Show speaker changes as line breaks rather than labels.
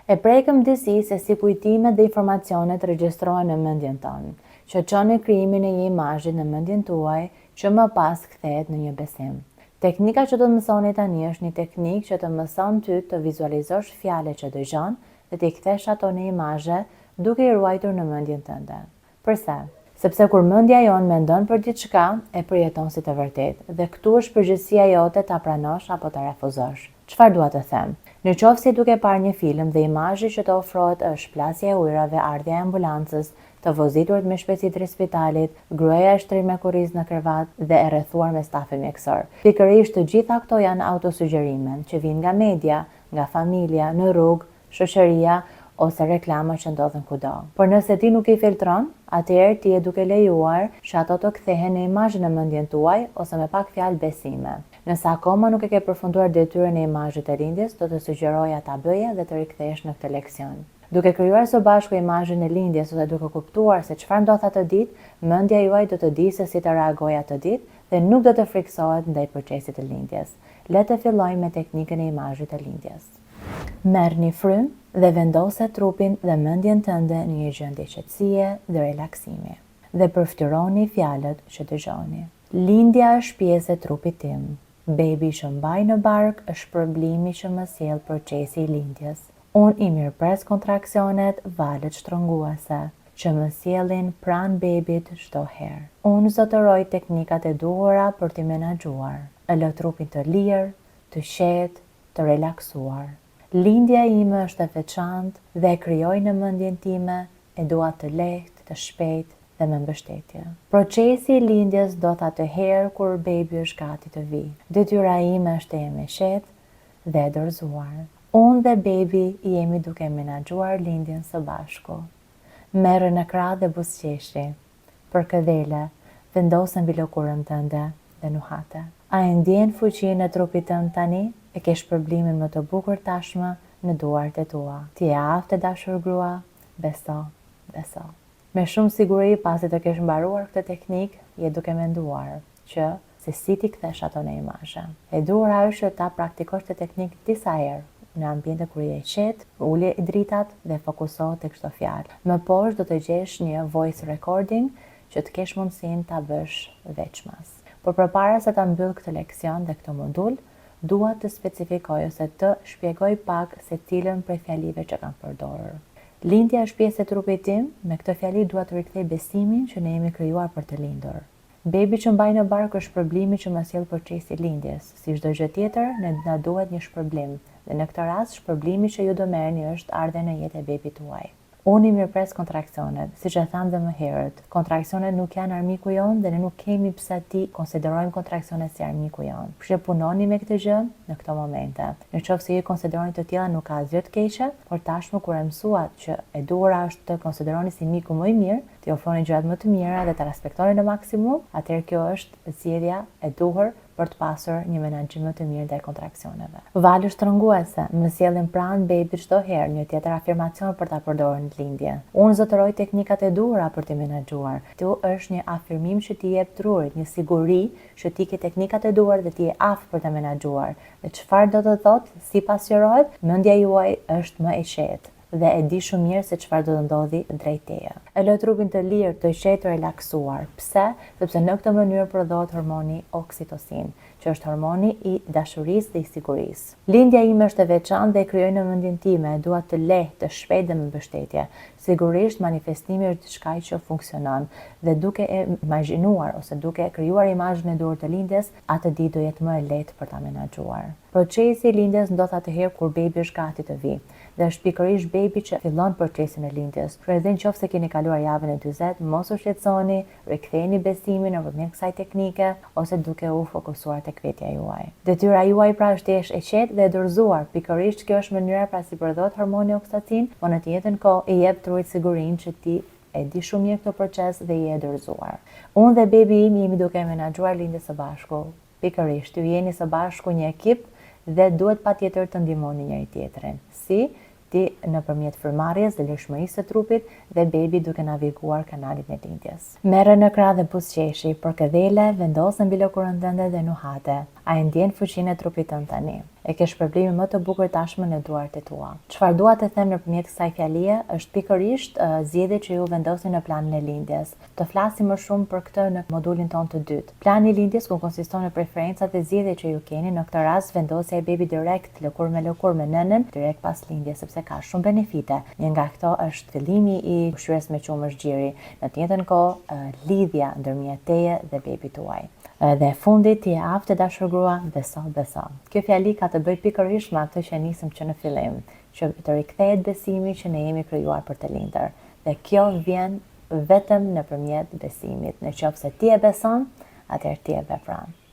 E prekëm disi se si kujtimet dhe informacionet regjistrohen në mendjen tonë, që çon krijimin e një imazhi në mendjen tuaj që më pas kthehet në një besim. Teknika që do të mësoni tani është një teknikë që të mëson ty të vizualizosh fjalët që dëgjon dhe t'i kthesh ato në imazhe duke i ruajtur në mendjen tënde. Përse? Sepse kur mendja jonë mendon për diçka, e përjeton si të vërtetë dhe këtu është përgjegjësia jote ta pranosh apo ta refuzosh. Çfarë dua të them? Në qoftë se duke parë një film dhe imazhi që të ofrohet është plasja e ujrave, ardhja e ambulancës, të voziturit me shpejtësi drejt spitalit, gruaja e shtrirë me kurriz në krevat dhe e rrethuar me stafin mjekësor. Pikërisht të gjitha këto janë autosugjerime që vijnë nga media, nga familja, në rrugë, shoqëria ose reklama që ndodhen kudo. Por nëse ti nuk i filtron, atëherë ti je duke lejuar që ato të kthehen në imazhin në mendjen tuaj ose me pak fjalë besime. Nëse akoma nuk e ke përfunduar detyrën e imazhit të lindjes, do të sugjeroja ta bëje dhe të rikthehesh në këtë leksion. Duke krijuar së bashku imazhin e lindjes ose duke kuptuar se çfarë ndodh atë ditë, mendja juaj do të di se si të reagojë atë ditë dhe nuk do të friksohet ndaj procesit të lindjes. Le të fillojmë me teknikën e imazhit të lindjes. Merr një frymë dhe vendose trupin dhe mendjen tënde në një gjendje qetësie dhe relaksimi. Dhe përftyroni fjalët që dëgjoni. Lindja është pjesë e trupit tim. Bebi që mbaj në bark është problemi që më sjell procesi i lindjes. Unë i mirëpres kontraksionet valët shtrënguese që më sjellin pranë bebit çdo herë. Unë zotëroj teknikat e duhura për t'i menaxhuar. E lë trupin të lirë, të qetë, të relaksuar. Lindja ime është e veçantë dhe e krijoj në mendjen time, e dua të lehtë, të shpejtë dhe me mbështetje. Procesi i lindjes do të atëherë kur bebi është gati të vijë. Detyra ime është të jem e qetë dhe e dorëzuar. Unë dhe bebi jemi duke menaxhuar lindjen së bashku. Merre në krah dhe buzëqeshi. Për këdhele, vendose mbi lëkurën tënde dhe nuhate. A e ndjen fuqinë e trupit tënd tani? E ke shpërblimin më të bukur tashmë në duart e tua. Ti je aftë, dashur grua? Beso, beso. Me shumë siguri, pasi të kesh mbaruar këtë teknikë, je duke menduar që se si ti kthesh ato në imazhe. E duhura është që ta praktikosh këtë teknikë disa herë në ambiente kur je i qetë, ulje i dritat dhe fokusohet tek çdo fjalë. Më poshtë do të gjesh një voice recording që të kesh mundësinë ta bësh veçmas. Por përpara se ta mbyll këtë leksion dhe këtë modul, dua të specifikoj ose të shpjegoj pak se cilën prej fjalive që kam përdorur. Lindja është pjesë e trupit tim, me këtë fjali dua të rikthej besimin që ne jemi krijuar për të lindur. Bebi që mbaj në bark është problemi që më sjell procesi i lindjes. Si çdo gjë tjetër, ne na duhet një shpërblim. Dhe në këtë rast, shpërblimi që ju do merrni është ardha në jetë e bebit tuaj. Unë i mirëpres kontraksionet, siç e tham dhe më herët. Kontraksionet nuk janë armiku jonë dhe ne nuk kemi pse ti konsiderojmë kontraksionet si armiku jonë. Kështu që punoni me këtë gjë në këto momente. Në qoftë se ju konsideroni të tilla nuk ka asgjë të keqe, por tashmë kur e mësuat që e duhura është të konsideroni si miku më i mirë, t'i ofroni gjërat më të mira dhe të respektoni në maksimum, atëherë kjo është zgjedhja e duhur për të pasur një menaxhim më të mirë ndaj kontraksioneve. Valë shtrënguese, më sjellin pranë bebit çdo herë, një tjetër afirmacion për ta përdorur në lindje. Unë zotëroj teknikat e duhura për t'i menaxhuar. Kjo është një afirmim që t'i jep trurit, një siguri që ti ke teknikat e duhura dhe ti je aftë për ta menaxhuar. Dhe çfarë do të thotë, sipas qërohet, mendja juaj është më e qetë dhe e di shumë mirë se çfarë do të ndodhi drejt teje. E lë trupin të lirë, të qetë, relaksuar. Pse? Sepse në këtë mënyrë prodhohet hormoni oksitocin, që është hormoni i dashurisë dhe i sigurisë. Lindja ime është e veçantë dhe e krijoj në mendjen time, dua të lehtë, të shpejtë dhe me mbështetje. Sigurisht manifestimi është diçka që funksionon dhe duke e imagjinuar ose duke krijuar imazhin e duhur të lindjes, atë ditë do jetë më e lehtë për ta menaxhuar. Procesi i lindjes ndodh atëherë kur bebi është gati të vijë. Dhe është pikërisht bebi që fillon procesin e lindjes. Pra edhe nëse keni kaluar javën e 40, mos u shqetësoni, riktheni besimin nëpërmjet kësaj teknike ose duke u fokusuar tek vetja juaj. Detyra juaj pra është të jesh e qetë dhe e dorëzuar. Pikërisht kjo është mënyra pra si prodhohet hormoni oksitocin, por në të njëjtën kohë i jep trurit sigurinë që ti e di shumë mirë këtë proces dhe je e dorëzuar. Unë dhe bebi im jemi duke menaxhuar lindjes së bashku. Pikërisht, ju jeni së bashku një ekip dhe duhet patjetër të ndihmoni njëri tjetrin. Si? Ti nëpërmjet frymëmarrjes dhe lëshmërisë së trupit dhe bebi duke naviguar kanalin e lindjes. Merre në krah dhe buzëqeshi, për këdhele, vendose mbi lëkurën tënde dhe nuhate. A e ndjen fuqinë e trupit tënd tani? e ke shpërblimin më të bukur tashmë në duart e tua. Çfarë dua të them nëpërmjet kësaj fjalie është pikërisht zgjedhjet që ju vendosni në planin e lindjes. Të flasim më shumë për këtë në modulin ton të dytë. Plani i lindjes ku konsiston në preferencat e zgjedhjet që ju keni, në këtë rast vendosja e bebi direkt lëkur me nënën direkt pas lindjes, sepse ka shumë benefite. Një nga këto është fillimi i ushqyerjes me qumësh gjiri, në të njëjtën kohë lidhja ndërmjet teje dhe bebit tuaj. Dhe fundit, ti e aftë dashur grua, beso. Kjo fjali ka të bëjë pikërisht me atë që nisëm që në fillim, që të rikthehet besimi që ne jemi krijuar për të lindër. Dhe kjo vjen vetëm nëpërmjet besimit. Nëse ti e beson, atëherë ti e vepron.